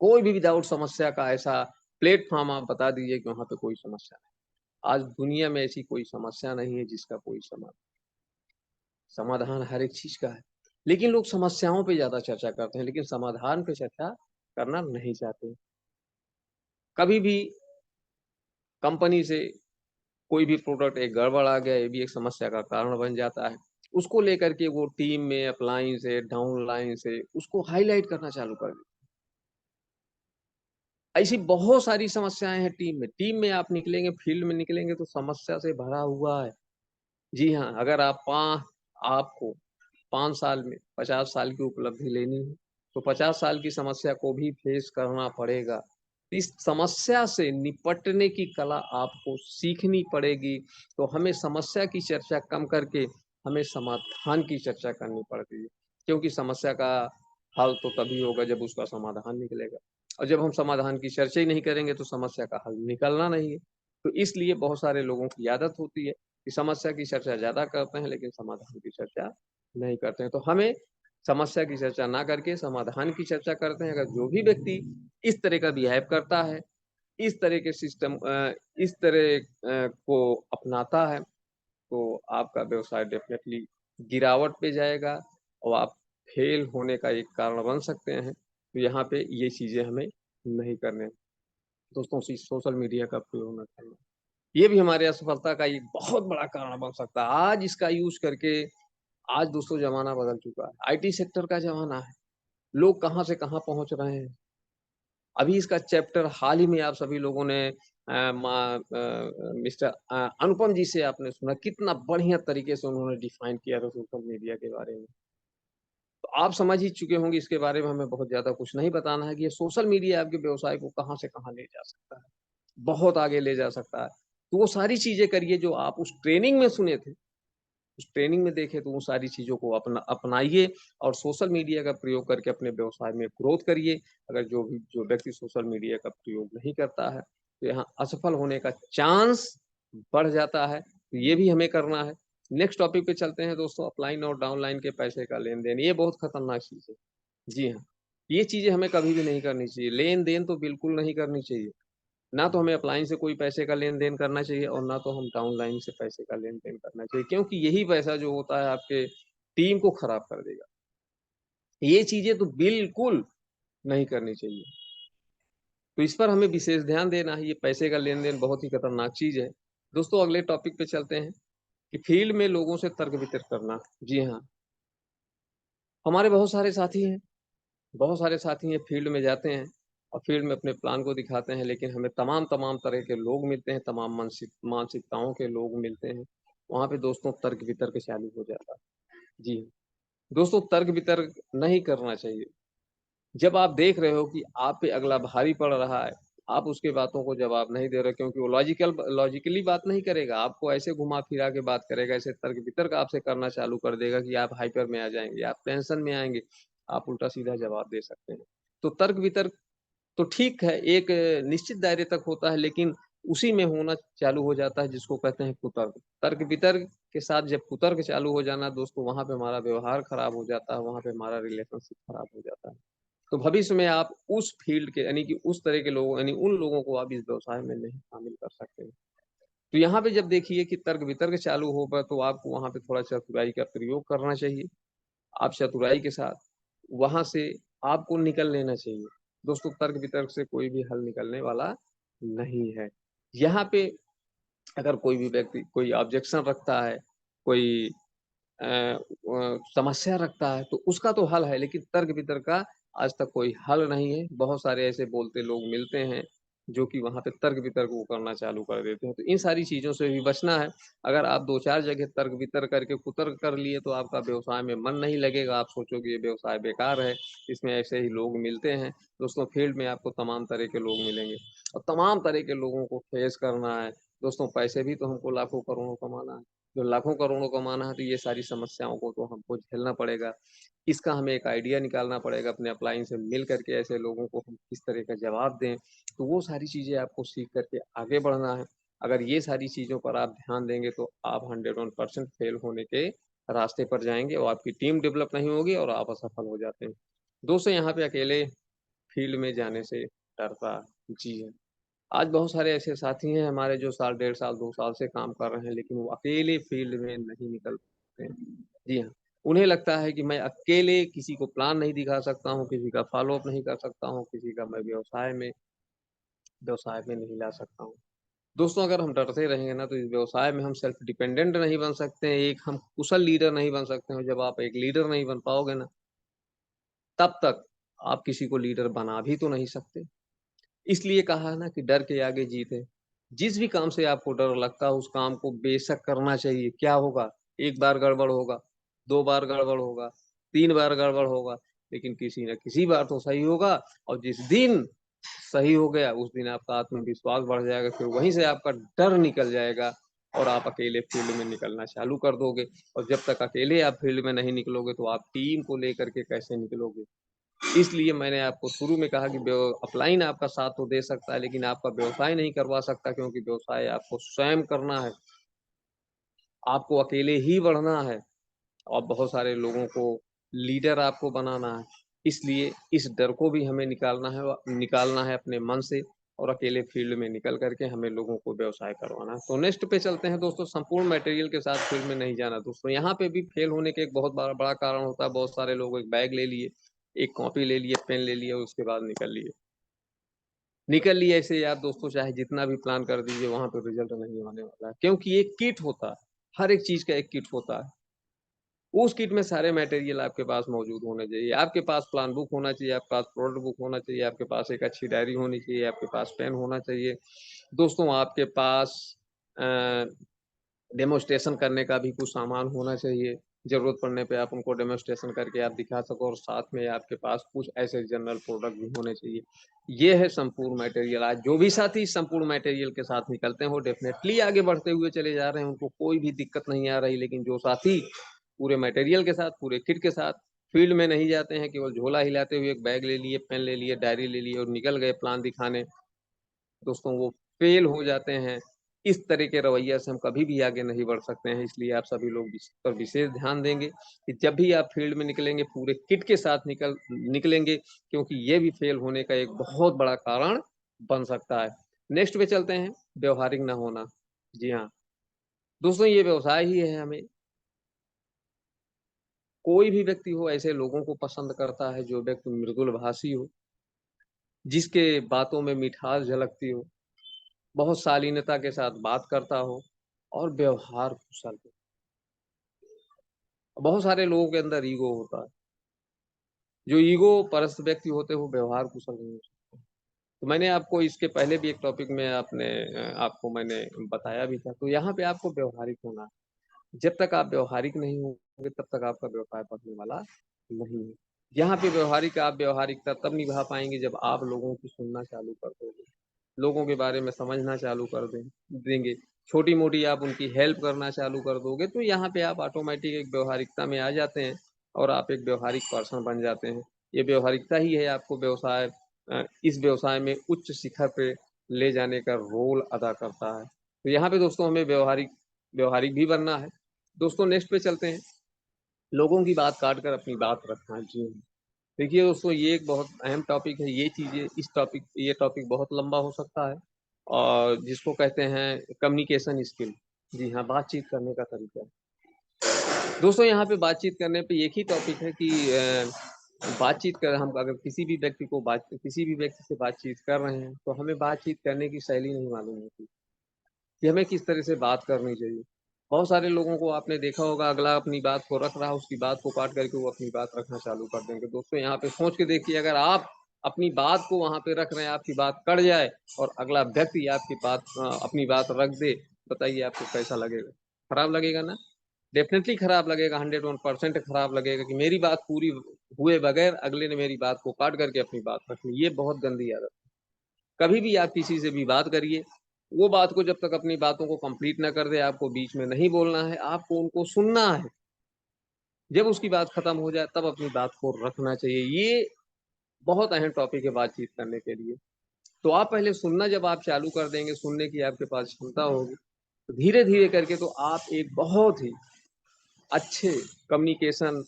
कोई भी विदाउट समस्या का ऐसा प्लेटफ़ॉर्म आप बता दीजिए कि वहाँ पे कोई समस्या नहीं। आज दुनिया में ऐसी कोई समस्या नहीं है जिसका कोई समाधान हर एक चीज़ का है। लेकिन लोग समस्याओं पे ज़्यादा चर्चा करते हैं, लेकिन समाधान पे चर्चा करना नहीं चाहते। कभी भी कंपनी से कोई भी प्रोडक्ट एक गड़बड़ आ गया, ये भी एक समस्या का कारण बन जाता है। उसको लेकर के वो टीम में अपलाइन से, डाउनलाइन से उसको हाइलाइट करना चालू कर देते। ऐसी बहुत सारी समस्याएँ हैं टीम में। टीम में आप निकलेंगे, फील्ड में निकलेंगे तो समस्या से भरा हुआ है। जी हाँ, अगर आपको 5 साल में 50 साल की उपलब्धि लेनी है, तो 50 साल की समस्या को भी फेस करना पड़ेगा। इस समस्या से निपटने की कला आपको सीखनी पड़ेगी, तो हमें समस्या की चर्चा कम करके हमें समाधान की चर्चा करनी पड़ती है। क्योंकि समस्या का हल तो तभी होगा जब उसका समाधान निकलेगा, और जब हम समाधान की चर्चा ही नहीं करेंगे तो समस्या का हल निकलना नहीं है। तो इसलिए बहुत सारे लोगों की आदत होती है कि समस्या की चर्चा ज़्यादा करते हैं, लेकिन समाधान की चर्चा नहीं करते हैं। तो हमें समस्या की चर्चा ना करके समाधान की चर्चा करते हैं। अगर जो भी व्यक्ति इस तरह का बिहेव करता है, इस तरह के इस तरह को अपनाता है, तो आपका व्यवसाय डेफ़िनेटली गिरावट पे जाएगा और आप फेल होने का एक कारण बन सकते हैं। तो यहाँ पे ये चीज़ें हमें नहीं करने हैं। दोस्तों, सोशल मीडिया का प्रयोग ना करना। ये भी हमारे असफलता का एक बहुत बड़ा कारण बन सकता है। आज इसका यूज़ करके आज दोस्तों ज़माना बदल चुका है। आईटी सेक्टर का ज़माना है। लोग कहाँ से कहाँ पहुँच रहे हैं। अभी इसका चैप्टर हाल ही में आप सभी लोगों ने मिस्टर अनुपम जी से आपने सुना, कितना बढ़िया तरीके से उन्होंने डिफाइन किया था सोशल मीडिया के बारे में। तो आप समझ ही चुके होंगे, इसके बारे में हमें बहुत ज़्यादा कुछ नहीं बताना है कि ये सोशल मीडिया आपके व्यवसाय को कहाँ से कहाँ ले जा सकता है। बहुत आगे ले जा सकता है। तो वो सारी चीज़ें करिए जो आप उस ट्रेनिंग में सुने थे। उस ट्रेनिंग में देखे, तो उन सारी चीज़ों को अपनाइए और सोशल मीडिया का प्रयोग करके अपने व्यवसाय में ग्रोथ करिए। अगर जो व्यक्ति सोशल मीडिया का प्रयोग नहीं करता है, तो यहाँ असफल होने का चांस बढ़ जाता है, तो ये भी हमें करना है। नेक्स्ट टॉपिक पे चलते हैं दोस्तों, अपलाइन और डाउनलाइन के पैसे का लेन-देन, ये बहुत खतरनाक चीज़ है। जी हाँ, ये चीज़ें हमें कभी भी नहीं करनी चाहिए, लेन-देन तो बिल्कुल नहीं करनी चाहिए। ना तो हमें अपलाइन से कोई पैसे का लेन-देन करना चाहिए और ना तो हम डाउनलाइन से पैसे का लेन-देन करना चाहिए, क्योंकि यही पैसा जो होता है आपके टीम को खराब कर देगा। ये चीज़ें तो बिल्कुल नहीं करनी चाहिए। तो इस पर हमें विशेष ध्यान देना है, ये पैसे का लेन-देन बहुत ही खतरनाक चीज़ है। दोस्तों, अगले टॉपिक पे चलते हैं कि फील्ड में लोगों से तर्क-वितर्क करना। जी हाँ, हमारे बहुत सारे साथी हैं, फील्ड में जाते हैं और फील्ड में अपने प्लान को दिखाते हैं, लेकिन हमें तमाम तरह के लोग मिलते हैं, तमाम मानसिकताओं के लोग मिलते हैं। वहाँ पे दोस्तों तर्क-वितर्क चालू हो जाता है। जी, दोस्तों, तर्क-वितर्क नहीं करना चाहिए। जब आप देख रहे हो कि आप पे अगला भारी पड़ रहा है, आप उसके बातों को जवाब नहीं दे रहे, क्योंकि वो लॉजिकली बात नहीं करेगा, आपको ऐसे घुमा फिरा के बात करेगा, ऐसे तर्क वितर्क आपसे करना चालू कर देगा कि आप हाइपर में आ जाएंगे, आप टेंशन में आएंगे, आप उल्टा सीधा जवाब दे सकते हैं। तो तर्क वितर्क तो ठीक है, एक निश्चित दायरे तक होता है, लेकिन उसी में होना चालू हो जाता है जिसको कहते हैं कुतर्क। तर्क वितर्क के साथ जब कुतर्क चालू हो जाना दोस्तों, वहां पे हमारा व्यवहार खराब हो जाता है, वहां पे हमारा रिलेशनशिप खराब हो जाता है। तो भविष्य में आप उस फील्ड के यानी कि उस तरह के लोगों यानी उन लोगों को आप इस व्यवसाय में नहीं शामिल कर सकते। तो यहाँ पे जब देखिए कि तर्क वितर्क चालू होगा, तो आपको वहां पे थोड़ा चतुराई का प्रयोग करना चाहिए। आप चतुराई के साथ वहां से आपको निकल लेना चाहिए। दोस्तों, तर्क वितर्क से कोई भी हल निकलने वाला नहीं है। यहाँ पे अगर कोई भी व्यक्ति कोई ऑब्जेक्शन रखता है, कोई समस्या रखता है, तो उसका तो हल है, लेकिन तर्क वितर्क का आज तक कोई हल नहीं है। बहुत सारे ऐसे बोलते लोग मिलते हैं जो कि वहां पे तर्क वितर्क को करना चालू कर देते हैं। तो इन सारी चीजों से भी बचना है। अगर आप दो चार जगह तर्क वितर्क करके कुतर्क कर लिए, तो आपका व्यवसाय में मन नहीं लगेगा, आप सोचोगे ये व्यवसाय बेकार है, इसमें ऐसे ही लोग मिलते हैं। दोस्तों, फील्ड में आपको तमाम तरह के लोग मिलेंगे और तमाम तरह के लोगों को फेस करना है। दोस्तों, पैसे भी तो हमको लाखों करोड़ों कमाना है। जो लाखों करोड़ों कमाना है, तो ये सारी समस्याओं को तो हमको झेलना पड़ेगा। इसका हमें एक आइडिया निकालना पड़ेगा, अपने अपलाइन से मिल करके ऐसे लोगों को हम किस तरह का जवाब दें। तो वो सारी चीजें आपको सीख करके आगे बढ़ना है। अगर ये सारी चीजों पर आप ध्यान देंगे, तो आप 101% फेल होने के रास्ते पर जाएंगे और आपकी टीम डेवलप नहीं होगी और आप असफल हो जाते हैं। दोस्तों, यहाँ पे अकेले फील्ड में जाने से डरता जी है। आज बहुत सारे ऐसे साथी हैं हमारे जो साल, 1.5 साल, 2 साल से काम कर रहे हैं, लेकिन वो अकेले फील्ड में नहीं निकल पाते हैं। जी हाँ, उन्हें लगता है कि मैं अकेले किसी को प्लान नहीं दिखा सकता हूँ, किसी का फॉलो अप नहीं कर सकता हूँ, किसी का मैं व्यवसाय में नहीं ला सकता हूँ। दोस्तों, अगर हम डरते रहेंगे ना, तो इस व्यवसाय में हम सेल्फ डिपेंडेंट नहीं बन सकते हैं, एक हम कुशल लीडर नहीं बन सकते हैं। जब आप एक लीडर नहीं बन पाओगे ना, तब तक आप किसी को लीडर बना भी तो नहीं सकते। इसलिए कहा है ना कि डर के आगे जीत है। जिस भी काम से आपको डर लगता है, उस काम को बेशक करना चाहिए। क्या होगा? एक बार गड़बड़ होगा, 2 बार गड़बड़ होगा, 3 बार गड़बड़ होगा, लेकिन किसी न किसी बार तो सही होगा। और जिस दिन सही हो गया, उस दिन आपका आत्मविश्वास बढ़ जाएगा, फिर वहीं से आपका डर निकल जाएगा और आप अकेले फील्ड में निकलना चालू कर दोगे। और जब तक अकेले आप फील्ड में नहीं निकलोगे, तो आप टीम को लेकर के कैसे निकलोगे? इसलिए मैंने आपको शुरू में कहा कि अपलाइन आपका साथ तो दे सकता है, लेकिन आपका व्यवसाय नहीं करवा सकता, क्योंकि व्यवसाय आपको स्वयं करना है, आपको अकेले ही बढ़ना है और बहुत सारे लोगों को लीडर आपको बनाना है। इसलिए इस डर को भी हमें निकालना है अपने मन से, और अकेले फील्ड में निकल करके हमें लोगों को व्यवसाय करवाना है। तो नेक्स्ट पे चलते हैं दोस्तों। संपूर्ण मटेरियल के साथ फील्ड में नहीं जाना दोस्तों। यहाँ पे भी फेल होने के एक बहुत बड़ा बड़ा कारण होता है। बहुत सारे लोग एक बैग ले लिए, एक कॉपी ले लिए, पेन ले लिए, उसके बाद निकल लिए ऐसे यार दोस्तों, चाहे जितना भी प्लान कर दीजिए, वहां पे रिजल्ट नहीं होने वाला है, क्योंकि एक किट होता है। हर एक चीज का एक किट होता है। उस किट में सारे मटेरियल आपके पास मौजूद होने चाहिए। आपके पास प्लान बुक होना चाहिए, आपके पास प्रोडक्ट बुक होना चाहिए, आपके पास एक अच्छी डायरी होनी चाहिए, आपके पास पेन होना चाहिए। दोस्तों, आपके पास डेमोस्ट्रेशन करने का भी कुछ सामान होना चाहिए। जरूरत पड़ने पे आप उनको डेमोस्ट्रेशन करके आप दिखा सको, और साथ में आपके पास कुछ ऐसे जनरल प्रोडक्ट भी होने चाहिए। ये है संपूर्ण मटेरियल। आज जो भी साथी संपूर्ण मटेरियल के साथ निकलते हैं, वो डेफिनेटली आगे बढ़ते हुए चले जा रहे हैं, उनको कोई भी दिक्कत नहीं आ रही। लेकिन जो साथी पूरे मटेरियल के साथ, पूरे किट के साथ फील्ड में नहीं जाते हैं, केवल झोला हिलाते हुए एक बैग ले लिए, पेन ले लिए, डायरी ले लिए और निकल गए प्लान दिखाने, दोस्तों वो फेल हो जाते हैं। इस तरह के रवैया से हम कभी भी आगे नहीं बढ़ सकते हैं। इसलिए आप सभी लोग इस पर विशेष ध्यान देंगे कि जब भी आप फील्ड में निकलेंगे, पूरे किट के साथ निकलेंगे, क्योंकि ये भी फेल होने का एक बहुत बड़ा कारण बन सकता है। नेक्स्ट पे चलते हैं, व्यवहारिक ना होना। जी हाँ दोस्तों, ये व्यवसाय ही है। हमें कोई भी व्यक्ति हो, ऐसे लोगों को पसंद करता है जो व्यक्ति मृदुल भाषी हो, जिसके बातों में मिठास झलकती हो, बहुत शालीनता के साथ बात करता हो और व्यवहार कुशल हो। बहुत सारे लोगों के अंदर ईगो होता है। जो ईगो परस्त व्यक्ति होते हैं, वो व्यवहार कुशल नहीं होते। तो मैंने आपको इसके पहले भी एक टॉपिक में आपको मैंने बताया भी था। तो यहाँ पे आपको व्यवहारिक होना है। जब तक आप व्यवहारिक नहीं होंगे, तब तक आपका व्यवसाय बढ़ने वाला नहीं है। यहाँ पे आप व्यवहारिकता तब निभा पाएंगे जब आप लोगों की सुनना चालू कर दोगे। लोगों के बारे में समझना चालू कर देंगे, छोटी मोटी आप उनकी हेल्प करना चालू कर दोगे, तो यहाँ पे आप ऑटोमेटिक एक व्यवहारिकता में आ जाते हैं और आप एक व्यवहारिक पर्सन बन जाते हैं। ये व्यवहारिकता ही है आपको इस व्यवसाय में उच्च शिखर पे ले जाने का रोल अदा करता है। तो यहाँ पे दोस्तों हमें व्यवहारिक भी बनना है। दोस्तों नेक्स्ट पे चलते हैं, लोगों की बात काट कर अपनी बात रखना। जी हाँ। देखिए दोस्तों, ये एक बहुत अहम टॉपिक है। ये टॉपिक बहुत लंबा हो सकता है, और जिसको कहते हैं कम्युनिकेशन स्किल। जी हाँ, बातचीत करने का तरीका। दोस्तों यहाँ पे बातचीत करने पे एक ही टॉपिक है कि बातचीत कर हम अगर किसी भी व्यक्ति से बातचीत कर रहे हैं, तो हमें बातचीत करने की शैली नहीं मालूम होती कि हमें किस तरह से बात करनी चाहिए। बहुत सारे लोगों को आपने देखा होगा, अगला अपनी बात को रख रहा है, उसकी बात को काट करके वो अपनी बात रखना चालू कर देंगे। दोस्तों यहाँ पे सोच के देखिए, अगर आप अपनी बात को वहां पे रख रहे हैं, आपकी बात कट जाए और अगला व्यक्ति अपनी बात रख दे, बताइए आपको कैसा लगेगा? खराब लगेगा ना? डेफिनेटली खराब लगेगा, 101% खराब लगेगा कि मेरी बात पूरी हुए बगैर अगले ने मेरी बात को काट करके अपनी बात रख ली। ये बहुत गंदी आदत है। कभी भी आप किसी से भी बात करिए, वो बात को जब तक अपनी बातों को कंप्लीट ना कर दे, आपको बीच में नहीं बोलना है, आपको उनको सुनना है। जब उसकी बात खत्म हो जाए तब अपनी बात को रखना चाहिए। ये बहुत अहम टॉपिक है बातचीत करने के लिए। तो आप पहले सुनना जब आप चालू कर देंगे, सुनने की आपके पास क्षमता होगी, तो धीरे धीरे करके तो आप एक बहुत ही अच्छे कम्युनिकेशन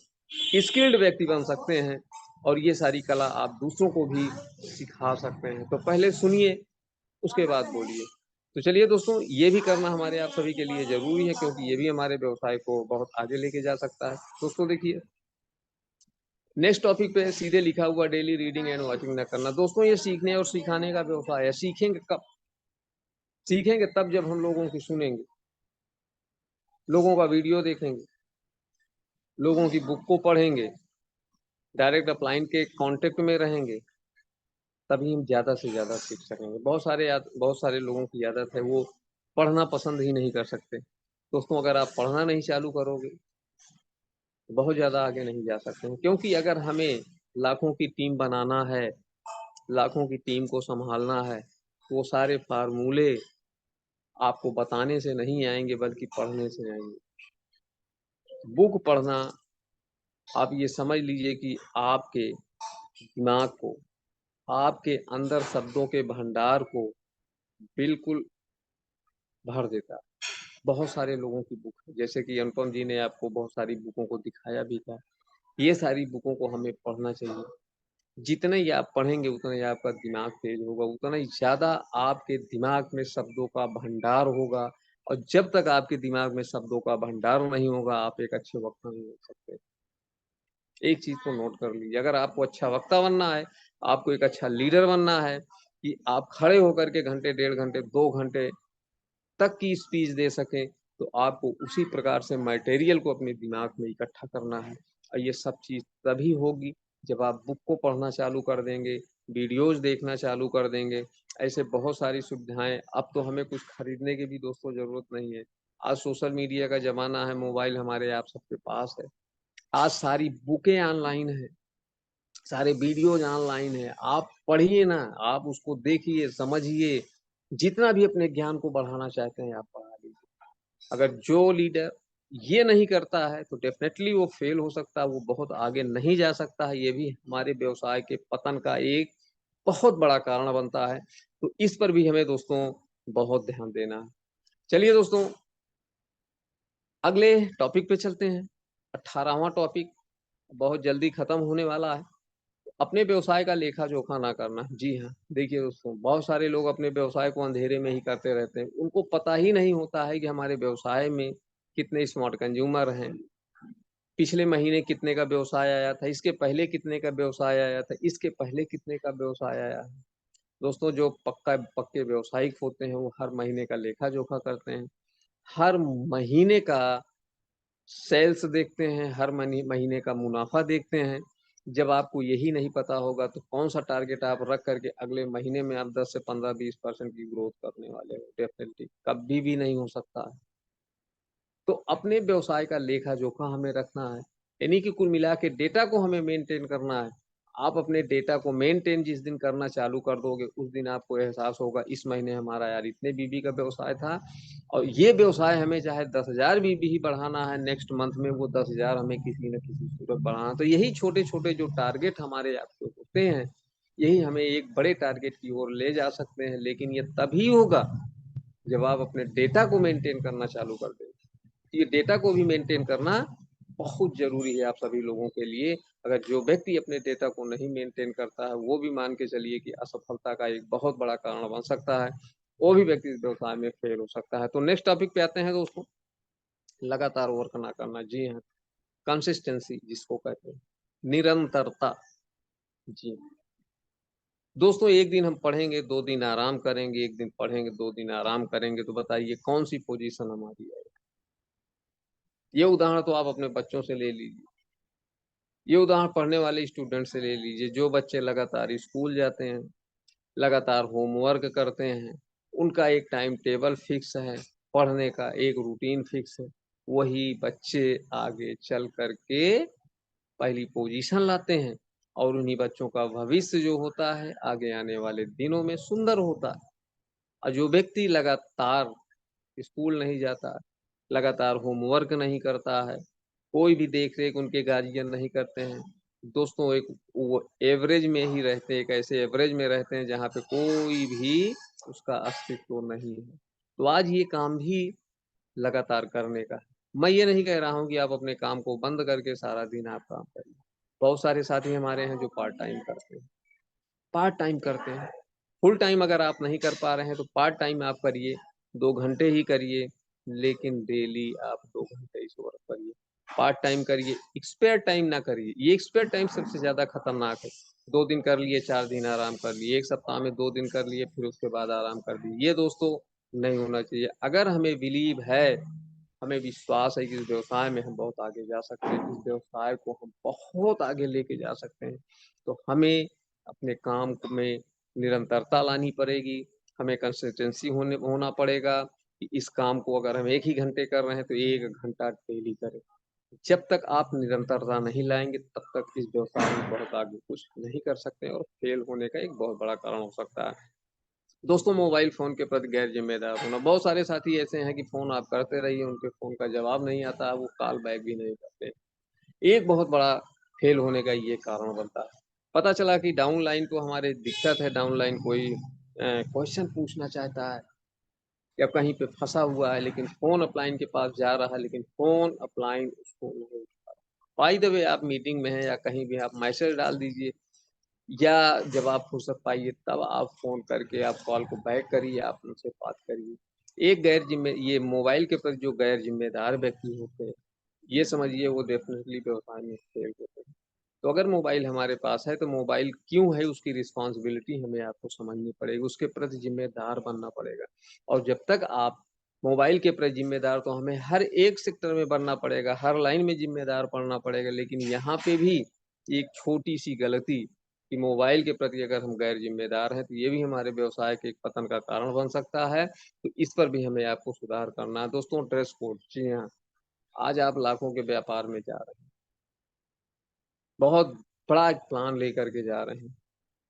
स्किल्ड व्यक्ति बन सकते हैं, और ये सारी कला आप दूसरों को भी सिखा सकते हैं। तो पहले सुनिए, उसके बाद बोलिए। तो चलिए दोस्तों, ये भी करना हमारे आप सभी के लिए ज़रूरी है, क्योंकि ये भी हमारे व्यवसाय को बहुत आगे लेके जा सकता है। दोस्तों देखिए, नेक्स्ट टॉपिक पे सीधे लिखा हुआ डेली रीडिंग एंड वॉचिंग न करना। दोस्तों ये सीखने और सिखाने का व्यवसाय है। सीखेंगे कब? सीखेंगे तब जब हम लोगों की सुनेंगे, लोगों का वीडियो देखेंगे, लोगों की बुक को पढ़ेंगे, डायरेक्ट अपलाइन के कांटेक्ट में रहेंगे, तभी हम ज़्यादा से ज़्यादा सीख सकेंगे। बहुत सारे लोगों की आदत है, वो पढ़ना पसंद ही नहीं कर सकते। दोस्तों अगर आप पढ़ना नहीं चालू करोगे, तो बहुत ज़्यादा आगे नहीं जा सकते हैं, क्योंकि अगर हमें लाखों की टीम बनाना है, लाखों की टीम को संभालना है, तो वो सारे फार्मूले आपको बताने से नहीं आएंगे, बल्कि पढ़ने से आएंगे। बुक पढ़ना, आप ये समझ लीजिए कि आपके दिमाग को, आपके अंदर शब्दों के भंडार को बिल्कुल भर देता है। बहुत सारे लोगों की बुक है, जैसे कि अनुपम जी ने आपको बहुत सारी बुकों को दिखाया भी था। ये सारी बुकों को हमें पढ़ना चाहिए। जितने ही आप पढ़ेंगे, उतना ही आपका दिमाग तेज होगा, उतना ही ज़्यादा आपके दिमाग में शब्दों का भंडार होगा। और जब तक आपके दिमाग में शब्दों का भंडार नहीं होगा, आप एक अच्छे वक्ता नहीं हो सकते। एक चीज को नोट कर लीजिए, अगर आपको अच्छा वक्ता बनना है, आपको एक अच्छा लीडर बनना है, कि आप खड़े होकर के घंटे, 1.5 घंटे, 2 घंटे तक की स्पीच दे सकें, तो आपको उसी प्रकार से मटेरियल को अपने दिमाग में इकट्ठा करना है। और ये सब चीज तभी होगी जब आप बुक को पढ़ना चालू कर देंगे, वीडियोज देखना चालू कर देंगे। ऐसे बहुत सारी सुविधाएं, अब तो हमें कुछ खरीदने की भी दोस्तों जरूरत नहीं है। आज सोशल मीडिया का जमाना है, मोबाइल हमारे आप सबके पास है। आज सारी बुकें ऑनलाइन है, सारे वीडियोज ऑनलाइन है। आप पढ़िए ना, आप उसको देखिए, समझिए, जितना भी अपने ज्ञान को बढ़ाना चाहते हैं आप बढ़ा लीजिए। अगर जो लीडर ये नहीं करता है, तो डेफिनेटली वो फेल हो सकता है, वो बहुत आगे नहीं जा सकता है। ये भी हमारे व्यवसाय के पतन का एक बहुत बड़ा कारण बनता है। तो इस पर भी हमें दोस्तों बहुत ध्यान देना है। चलिए दोस्तों, अगले टॉपिक पे चलते हैं। 18वां टॉपिक बहुत जल्दी खत्म होने वाला है। अपने व्यवसाय का लेखा जोखा ना करना। जी हाँ, देखिए दोस्तों, बहुत सारे लोग अपने व्यवसाय को अंधेरे में ही करते रहते हैं। उनको पता ही नहीं होता है कि हमारे व्यवसाय में कितने स्मार्ट कंज्यूमर हैं, पिछले महीने कितने का व्यवसाय आया था, इसके पहले कितने का व्यवसाय आया था, इसके पहले कितने का व्यवसाय आया है। दोस्तों जो पक्के व्यवसायिक होते हैं, वो हर महीने का लेखा जोखा करते हैं, हर महीने का सेल्स देखते हैं, हर महीने का मुनाफा देखते हैं। जब आपको यही नहीं पता होगा, तो कौन सा टारगेट आप रख करके अगले महीने में आप 10 से 15-20% की ग्रोथ करने वाले हो? डेफिनेटली कभी भी नहीं हो सकता है। तो अपने व्यवसाय का लेखा जोखा हमें रखना है, यानी कि कुल मिला के डेटा को हमें मेंटेन करना है। आप अपने डेटा को मेंटेन जिस दिन करना चालू कर दोगे, उस दिन आपको एहसास होगा इस महीने हमारा यार इतने बीबी का व्यवसाय था, और ये व्यवसाय हमें चाहे 10,000 बीबी ही बढ़ाना है, नेक्स्ट मंथ में वो 10,000 हमें किसी न किसी सूरत बढ़ाना। तो यही छोटे छोटे जो टारगेट हमारे आपके होते हैं, यही हमें एक बड़े टारगेट की ओर ले जा सकते हैं। लेकिन ये तभी होगा जब आप अपने डेटा को मेंटेन करना चालू कर देंगे। ये डेटा को भी मेंटेन करना बहुत जरूरी है आप सभी लोगों के लिए। अगर जो व्यक्ति अपने डेटा को नहीं मेंटेन करता है, वो भी मान के चलिए कि असफलता का एक बहुत बड़ा कारण बन सकता है, वो भी व्यक्ति इस व्यवसाय में फेल हो सकता है। तो नेक्स्ट टॉपिक पे आते हैं दोस्तों, लगातार वर्क ना करना। जी हाँ, कंसिस्टेंसी जिसको कहते हैं, निरंतरता। जी दोस्तों, एक दिन हम पढ़ेंगे, 2 दिन आराम करेंगे, एक दिन पढ़ेंगे, 2 दिन आराम करेंगे, तो बताइए कौन सी पोजीशन हमारी है। ये उदाहरण तो आप अपने बच्चों से ले लीजिए, ये उदाहरण पढ़ने वाले स्टूडेंट से ले लीजिए। जो बच्चे लगातार स्कूल जाते हैं, लगातार होमवर्क करते हैं, उनका एक टाइम टेबल फिक्स है, पढ़ने का एक रूटीन फिक्स है, वही बच्चे आगे चल करके पहली पोजीशन लाते हैं, और उन्हीं बच्चों का भविष्य जो होता है आगे आने वाले दिनों में सुंदर होता है। और जो व्यक्ति लगातार स्कूल नहीं जाता, लगातार होमवर्क नहीं करता है, कोई भी देख रेख उनके गार्जियन नहीं करते हैं, दोस्तों एक वो एवरेज में ही रहते हैं, एक ऐसे एवरेज में रहते हैं जहाँ पे कोई भी उसका अस्तित्व नहीं है। तो आज ये काम भी लगातार करने का है। मैं ये नहीं कह रहा हूँ कि आप अपने काम को बंद करके सारा दिन आप काम करिए। बहुत सारे साथी हमारे हैं जो पार्ट टाइम करते हैं, पार्ट टाइम करते हैं। फुल टाइम अगर आप नहीं कर पा रहे हैं तो पार्ट टाइम आप करिए, 2 घंटे ही करिए, लेकिन डेली आप 2 घंटे इस वर्क करिए। पार्ट टाइम करिए, एक्सपेयर टाइम ना करिए। ये एक्सपेयर टाइम सबसे ज्यादा खतरनाक है। 2 दिन कर लिए, 4 दिन आराम कर लिए, एक सप्ताह में 2 दिन कर लिए, फिर उसके बाद आराम कर दिए। ये दोस्तों नहीं होना चाहिए। अगर हमें बिलीव है, हमें विश्वास है कि इस व्यवसाय में हम बहुत आगे जा सकते हैं, इस व्यवसाय को हम बहुत आगे लेके जा सकते हैं, तो हमें अपने काम में निरंतरता लानी पड़ेगी। हमें कंसिस्टेंसी होना पड़ेगा कि इस काम को अगर हम 1 ही घंटे कर रहे हैं तो 1 घंटा डेली करें। जब तक आप निरंतरता नहीं लाएंगे, तब तक इस व्यवसाय में बहुत आगे कुछ नहीं कर सकते, और फेल होने का एक बहुत बड़ा कारण हो सकता है। दोस्तों, मोबाइल फोन के प्रति गैर जिम्मेदार होना। बहुत सारे साथी ऐसे हैं कि फोन आप करते रहिए, उनके फोन का जवाब नहीं आता, वो कॉल बैक भी नहीं करते। एक बहुत बड़ा फेल होने का ये कारण बनता है। पता चला कि डाउनलाइन को हमारे दिक्कत है, डाउनलाइन कोई क्वेश्चन पूछना चाहता है या कहीं पे फंसा हुआ है, लेकिन फोन अपलाइन के पास जा रहा है, लेकिन फोन अपलाइन उसको नहीं उठा रहा। बाय द वे, आप मीटिंग में हैं या कहीं भी, आप मैसेज डाल दीजिए, या जब आप फुर्सत पाइए तब आप फोन करके आप कॉल को बैक करिए, आप उनसे बात करिए। एक गैर जिम्मे ये मोबाइल के प्रति जो गैर जिम्मेदार व्यक्ति होते हैं, ये समझिए वो डेफिनेटली व्यवसाय में फेल होते हैं। तो अगर मोबाइल हमारे पास है तो मोबाइल क्यों है, उसकी रिस्पॉन्सिबिलिटी हमें आपको समझनी पड़ेगी, उसके प्रति जिम्मेदार बनना पड़ेगा। और जब तक आप मोबाइल के प्रति जिम्मेदार, तो हमें हर एक सेक्टर में बनना पड़ेगा, हर लाइन में जिम्मेदार बनना पड़ेगा। लेकिन यहाँ पे भी एक छोटी सी गलती कि मोबाइल के प्रति अगर हम गैर जिम्मेदार हैं, तो ये भी हमारे व्यवसाय के एक पतन का कारण बन सकता है। तो इस पर भी हमें आपको सुधार करना है। दोस्तों, ड्रेस कोड। जी हाँ, आज आप लाखों के व्यापार में जा रहे हैं, बहुत बड़ा एक प्लान लेकर के जा रहे हैं,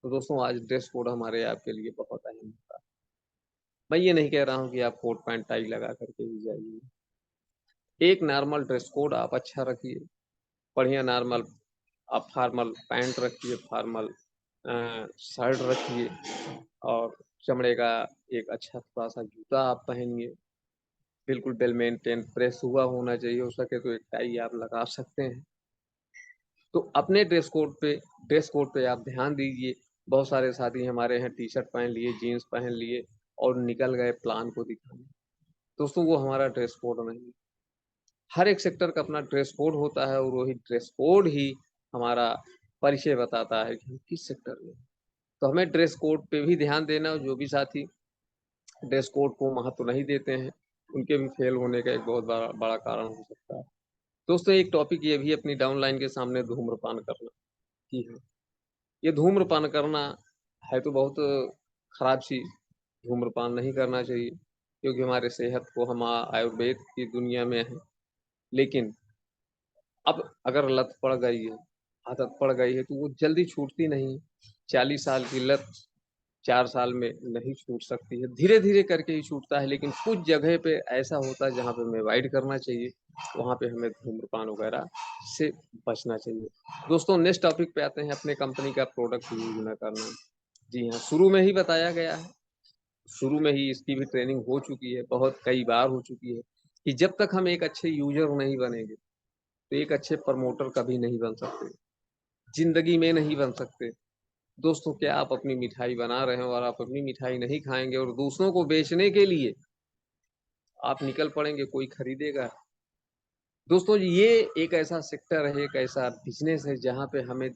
तो दोस्तों आज ड्रेस कोड हमारे आपके लिए बहुत अहम होता है। मैं ये नहीं कह रहा हूँ कि आप कोट पैंट टाई लगा करके ही जाइए। एक नॉर्मल ड्रेस कोड आप अच्छा रखिए, बढ़िया नॉर्मल आप फॉर्मल पैंट रखिए, फॉर्मल शर्ट रखिए, और चमड़े का एक अच्छा थोड़ा सा जूता आप पहनिए, बिल्कुल वेल मेंटेन प्रेस हुआ होना चाहिए, हो सके तो एक टाई आप लगा सकते हैं। तो अपने ड्रेस कोड पे आप ध्यान दीजिए। बहुत सारे साथी हमारे हैं टी शर्ट पहन लिए, जीन्स पहन लिए, और निकल गए प्लान को दिखाने। दोस्तों, वो हमारा ड्रेस कोड नहीं है। हर एक सेक्टर का अपना ड्रेस कोड होता है, और वही ड्रेस कोड ही हमारा परिचय बताता है कि हम किस सेक्टर में हैं। तो हमें ड्रेस कोड पे भी ध्यान देना। जो भी साथी ड्रेस कोड को महत्व नहीं देते हैं, उनके भी फेल होने का एक बहुत बड़ा बड़ा कारण हो सकता है। दोस्तों, एक टॉपिक ये भी अपनी डाउनलाइन के सामने, धूम्रपान करना। जी हाँ, ये धूम्रपान करना है तो बहुत खराब चीज। धूम्रपान नहीं करना चाहिए, क्योंकि हमारे सेहत को, हम आयुर्वेद की दुनिया में है। लेकिन अब अगर लत पड़ गई है, आदत पड़ गई है तो वो जल्दी छूटती नहीं। 40 साल की लत 4 साल में नहीं छूट सकती है, धीरे धीरे करके ही छूटता है। लेकिन कुछ जगह पे ऐसा होता है जहाँ पे हमें अवॉइड करना चाहिए, वहाँ पे हमें धूम्रपान वगैरह से बचना चाहिए। दोस्तों नेक्स्ट टॉपिक पे आते हैं, अपने कंपनी का प्रोडक्ट यूज न करना। जी हाँ, शुरू में ही बताया गया है, शुरू में ही इसकी भी ट्रेनिंग हो चुकी है, बहुत कई बार हो चुकी है, कि जब तक हम एक अच्छे यूजर नहीं बनेंगे तो एक अच्छे प्रमोटर कभी नहीं बन सकते, जिंदगी में नहीं बन सकते। दोस्तों क्या आप अपनी मिठाई बना रहे हो और आप अपनी मिठाई नहीं खाएंगे और दूसरों को बेचने के लिए आप निकल पड़ेंगे, कोई खरीदेगा? दोस्तों ये एक ऐसा सेक्टर है, एक ऐसा बिजनेस है जहाँ पे हमें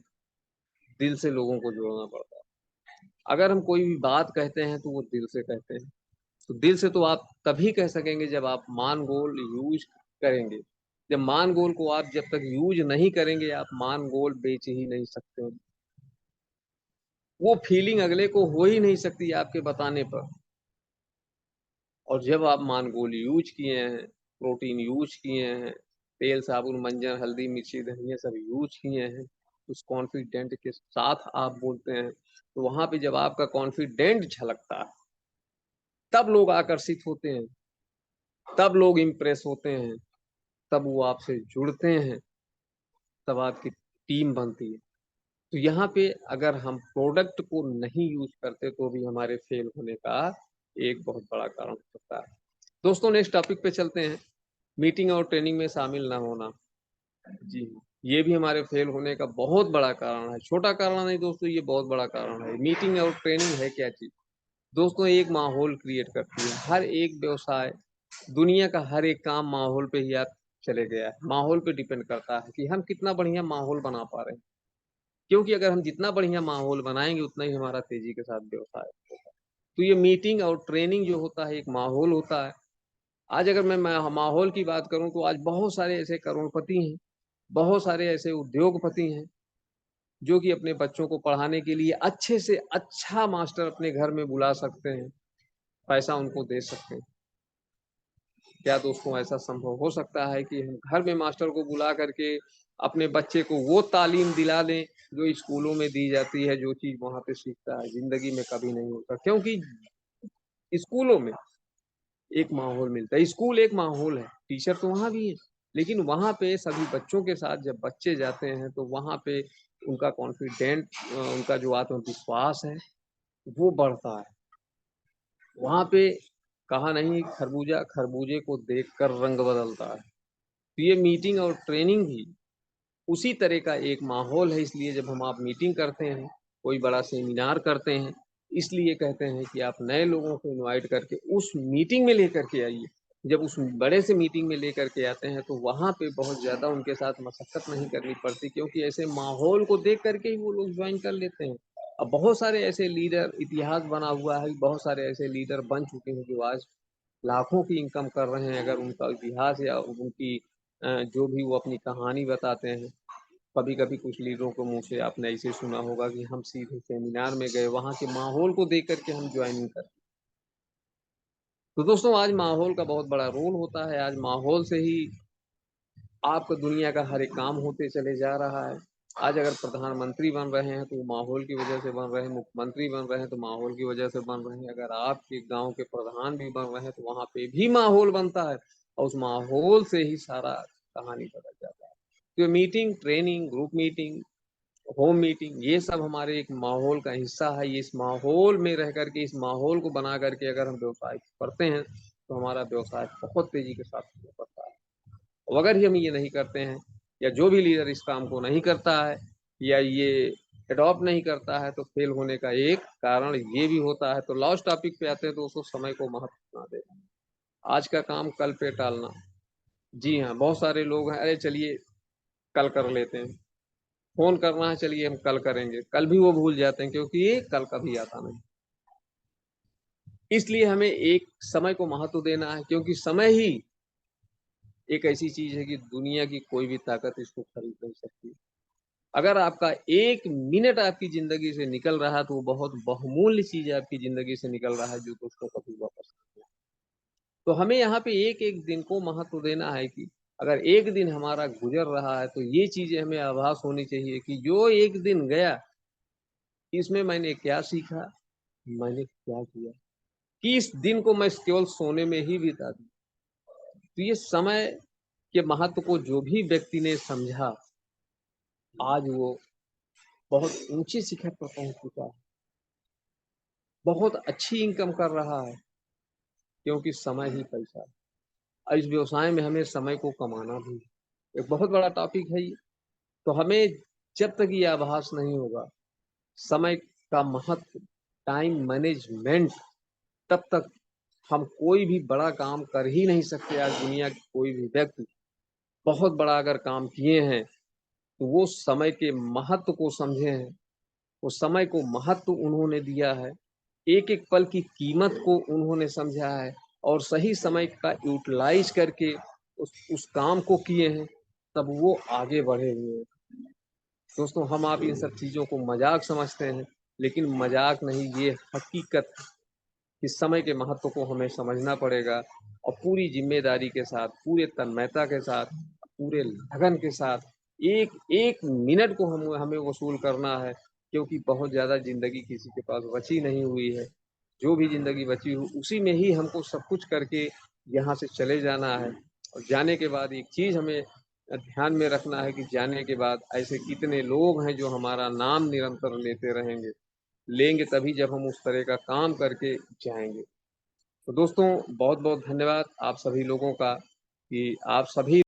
दिल से लोगों को जोड़ना पड़ता है। अगर हम कोई भी बात कहते हैं तो वो दिल से कहते हैं। तो दिल से तो आप तभी कह सकेंगे जब आप मान गोल यूज करेंगे। जब मान गोल को आप जब तक यूज नहीं करेंगे, आप मान गोल बेच ही नहीं सकते। वो फीलिंग अगले को हो ही नहीं सकती आपके बताने पर। और जब आप मान गोल यूज किए हैं, प्रोटीन यूज किए हैं, तेल साबुन मंजन हल्दी मिर्ची धनिया सब यूज किए हैं, उस कॉन्फिडेंट के साथ आप बोलते हैं, तो वहां पे जब आपका कॉन्फिडेंट झलकता है तब लोग आकर्षित होते हैं, तब लोग इम्प्रेस होते हैं, तब वो आपसे जुड़ते हैं, तब आपकी टीम बनती है। तो यहाँ पे अगर हम प्रोडक्ट को नहीं यूज करते तो भी हमारे फेल होने का एक बहुत बड़ा कारण हो सकता है। दोस्तों नेक्स्ट टॉपिक पे चलते हैं, मीटिंग और ट्रेनिंग में शामिल ना होना। जी, ये भी हमारे फेल होने का बहुत बड़ा कारण है, छोटा कारण नहीं दोस्तों, ये बहुत बड़ा कारण है। मीटिंग और ट्रेनिंग है क्या चीज? दोस्तों एक माहौल क्रिएट करती है। हर एक व्यवसाय, दुनिया का हर एक काम माहौल पे ही आप चले गया है, माहौल पे डिपेंड करता है कि हम कितना बढ़िया माहौल बना पा रहे हैं। क्योंकि अगर हम जितना बढ़िया माहौल बनाएंगे उतना ही हमारा तेजी के साथ व्यवसाय होगा। तो ये मीटिंग और ट्रेनिंग जो होता है एक माहौल होता है। आज अगर मैं माहौल की बात करूं तो आज बहुत सारे ऐसे करोड़पति हैं, बहुत सारे ऐसे उद्योगपति हैं जो कि अपने बच्चों को पढ़ाने के लिए अच्छे से अच्छा मास्टर अपने घर में बुला सकते हैं, पैसा उनको दे सकते हैं। क्या दोस्तों ऐसा संभव हो सकता है कि हम घर में मास्टर को बुला करके अपने बच्चे को वो तालीम दिला दें जो स्कूलों में दी जाती है, जो चीज वहां पे सीखता है? जिंदगी में कभी नहीं होता, क्योंकि स्कूलों में एक माहौल मिलता है। स्कूल एक माहौल है, टीचर तो वहां भी है, लेकिन वहां पे सभी बच्चों के साथ जब बच्चे जाते हैं तो वहां पे उनका कॉन्फिडेंट, उनका जो आत्मविश्वास है वो बढ़ता है। वहां पे कहा नहीं, खरबूजा खरबूजे को देखकर रंग बदलता है। तो ये मीटिंग और ट्रेनिंग भी उसी तरह का एक माहौल है। इसलिए जब हम आप मीटिंग करते हैं, कोई बड़ा सेमिनार करते हैं, इसलिए कहते हैं कि आप नए लोगों को इनवाइट करके उस मीटिंग में लेकर के आइए। जब उस बड़े से मीटिंग में लेकर के आते हैं तो वहां पे बहुत ज्यादा उनके साथ मशक्कत नहीं करनी पड़ती, क्योंकि ऐसे माहौल को देख करके ही वो लोग ज्वाइन कर लेते हैं। अब बहुत सारे ऐसे लीडर, इतिहास बना हुआ है, बहुत सारे ऐसे लीडर बन चुके हैं जो आज लाखों की इनकम कर रहे हैं। अगर उनका इतिहास या उनकी जो भी वो अपनी कहानी बताते हैं, कभी कभी कुछ लीडरों को मुंह से आपने ऐसे सुना होगा कि हम सीधे सेमिनार में गए, वहां के माहौल को देख करके हम ज्वाइनिंग कर। तो दोस्तों आज माहौल का बहुत बड़ा रोल होता है। आज माहौल से ही आपका दुनिया का हर एक काम होते चले जा रहा है। आज अगर प्रधानमंत्री बन रहे हैं तो वो माहौल की वजह से बन रहे हैं, मुख्यमंत्री बन रहे हैं तो माहौल की वजह से बन रहे हैं, अगर आपके गांव के प्रधान भी बन रहे हैं तो वहां पे भी माहौल बनता है, और उस माहौल से ही सारा कहानी बदल जाता है। तो meeting, training, group meeting, home meeting, ये सब हमारे एक माहौल का हिस्सा है। ये इस माहौल में रह करके, इस माहौल को बना करके अगर हम व्यवसाय करते हैं तो हमारा व्यवसाय बहुत तेजी के साथ बढ़ता है। और अगर ही हम ये नहीं करते हैं, या जो भी लीडर इस काम को नहीं करता है या ये अडॉप्ट नहीं करता है, तो फेल होने का एक कारण ये भी होता है। तो लास्ट टॉपिक पे आते हैं दोस्तों, समय को महत्व ना देना, आज का काम कल पे टालना। जी हाँ, बहुत सारे लोग हैं, अरे चलिए कल कर लेते हैं, फोन करना है चलिए हम कल करेंगे, कल भी वो भूल जाते हैं, क्योंकि ये कल कभी आता नहीं। इसलिए हमें एक समय को महत्व देना है, क्योंकि समय ही एक ऐसी चीज है कि दुनिया की कोई भी ताकत इसको खरीद नहीं सकती। अगर आपका एक मिनट आपकी जिंदगी से निकल रहा है तो वो बहुत बहुमूल्य चीज आपकी जिंदगी से निकल रहा है, जो दोस्तों कभी वापस नहीं। तो हमें यहाँ पे एक एक दिन को महत्व देना है कि अगर एक दिन हमारा गुजर रहा है तो ये चीजें हमें आभास होनी चाहिए कि जो एक दिन गया इसमें मैंने क्या सीखा, मैंने क्या किया, कि इस दिन को मैं केवल सोने में ही बिता दूं। तो ये समय के महत्व को जो भी व्यक्ति ने समझा, आज वो बहुत ऊंची शिखर पर पहुंच चुका है, बहुत अच्छी इनकम कर रहा है, क्योंकि समय ही पैसा है। और इस व्यवसाय में हमें समय को कमाना भी है। एक बहुत बड़ा टॉपिक है ये। तो हमें जब तक ये आभास नहीं होगा समय का महत्व, टाइम मैनेजमेंट, तब तक हम कोई भी बड़ा काम कर ही नहीं सकते। आज दुनिया के कोई भी व्यक्ति बहुत बड़ा अगर काम किए हैं तो वो समय के महत्व को समझे हैं, वो समय को महत्व उन्होंने दिया है, एक एक पल की कीमत को उन्होंने समझा है और सही समय का यूटिलाइज करके उस काम को किए हैं, तब वो आगे बढ़े हुए हैं। दोस्तों, हम आप इन सब चीज़ों को मजाक समझते हैं, लेकिन मजाक नहीं, ये हकीकत है कि समय के महत्व को हमें समझना पड़ेगा और पूरी जिम्मेदारी के साथ, पूरे तन्मयता के साथ, पूरे लगन के साथ एक एक मिनट को हमें वसूल करना है, क्योंकि बहुत ज़्यादा जिंदगी किसी के पास बची नहीं हुई है। जो भी जिंदगी बची हुई उसी में ही हमको सब कुछ करके यहाँ से चले जाना है। और जाने के बाद एक चीज़ हमें ध्यान में रखना है कि जाने के बाद ऐसे कितने लोग हैं जो हमारा नाम निरंतर लेते रहेंगे, लेंगे तभी जब हम उस तरह का काम करके जाएंगे। तो दोस्तों, बहुत बहुत धन्यवाद आप सभी लोगों का कि आप सभी